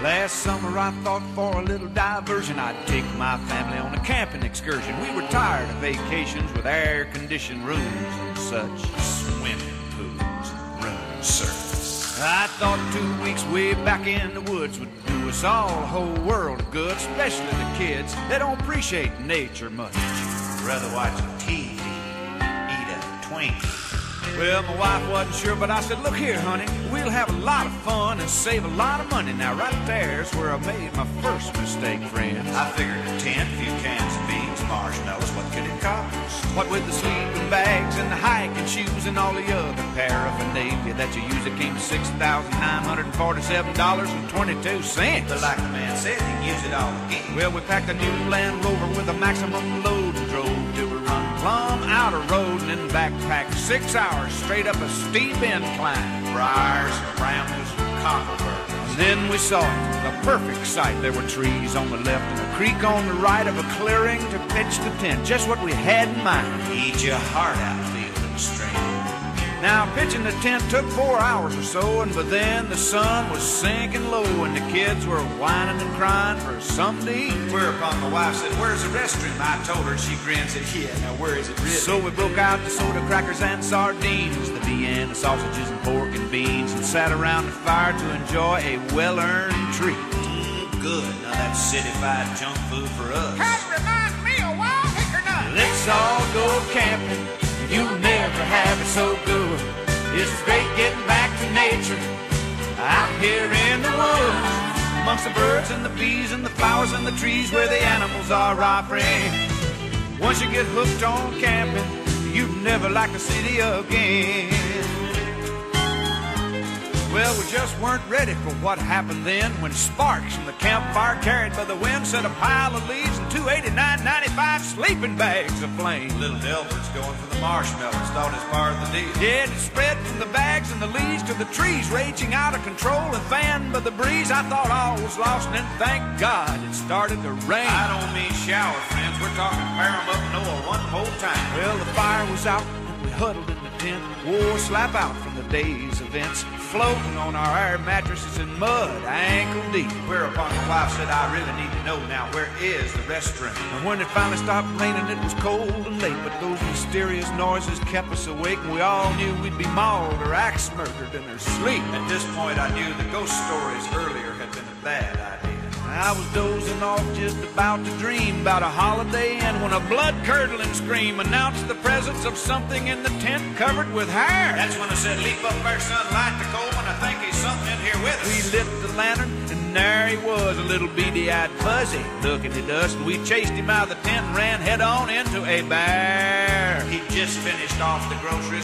Last summer I thought for a little diversion I'd take my family on a camping excursion. We were tired of vacations with air-conditioned rooms and such. Swimming pools and room service. I thought 2 weeks way back in the woods would do us all a whole world of good, especially the kids. They don't appreciate nature much. Rather watch TV, eat a Twinkie. Well, my wife wasn't sure, but I said, look here, honey, we'll have a lot of fun and save a lot of money. Now, right there's where I made my first mistake, friends. I figured a tent, a few cans of beans, marshmallows, what could it cost? What with the sleeping bags and the hiking shoes and all the other paraphernalia that you use, it came to $6,947.22. But like the man said, you can use it all again. Well, we packed a new Land Rover with a maximum load and drove till we run plumb out of road and then backpacked 6 hours straight up a steep incline. Briars, brambles, cockleburrs. And then we saw it, the perfect sight. There were trees on the left and a creek on the right of a clearing to pitch the tent. Just what we had in mind. Eat your heart out, field and stream. Now, pitching the tent took 4 hours or so, and by then the sun was sinking low, and the kids were whining and crying for something to eat. Whereupon my wife said, "Where's the restroom?" I told her, and she grinned and said, "Yeah, now where is it really?" So we broke out the soda crackers and sardines, the Vienna sausages and pork and beans, and sat around the fire to enjoy a well-earned treat. Good. Now that's city-fied junk food for us. Kind of reminds me of wild hickory nuts. Let's all go camping. You'll never have it so good. It's great getting back to nature out here in the woods, amongst the birds and the bees and the flowers and the trees where the animals are our friends. Once you get hooked on camping, you'd never like the city again. Well, we just weren't ready for what happened then, when sparks from the campfire carried by the wind set a pile of leaves and 289.95 sleeping bags aflame. Little Delbert's going for the marshmallows, thought it's part of the deal. Yeah, it spread from the bags and the leaves to the trees, raging out of control and fanned by the breeze. I thought all was lost, and then thank God it started to rain. I don't mean shower, friends. We're talking pair 'em up Noah one whole time. Well, the fire was out and we huddled in the tent, wore slap out from the day's events, floating on our air mattresses in mud, ankle deep. Whereupon my wife said, "I really need to know now, where is the restroom?" And when it finally stopped raining, it was cold and late, but those mysterious noises kept us awake, and we all knew we'd be mauled or axe murdered in our sleep. At this point, I knew the ghost stories earlier had been a bad idea. I was dozing off, just about to dream about a holiday, and when a blood-curdling scream announced the presence of something in the tent covered with hair. That's when I said, "Leap up there, son, light the coal, and I think there's something in here with us." We lit the lantern, and there he was, a little beady-eyed fuzzy, looking at us, and we chased him out of the tent and ran head-on into a bear. He'd just finished off the groceries.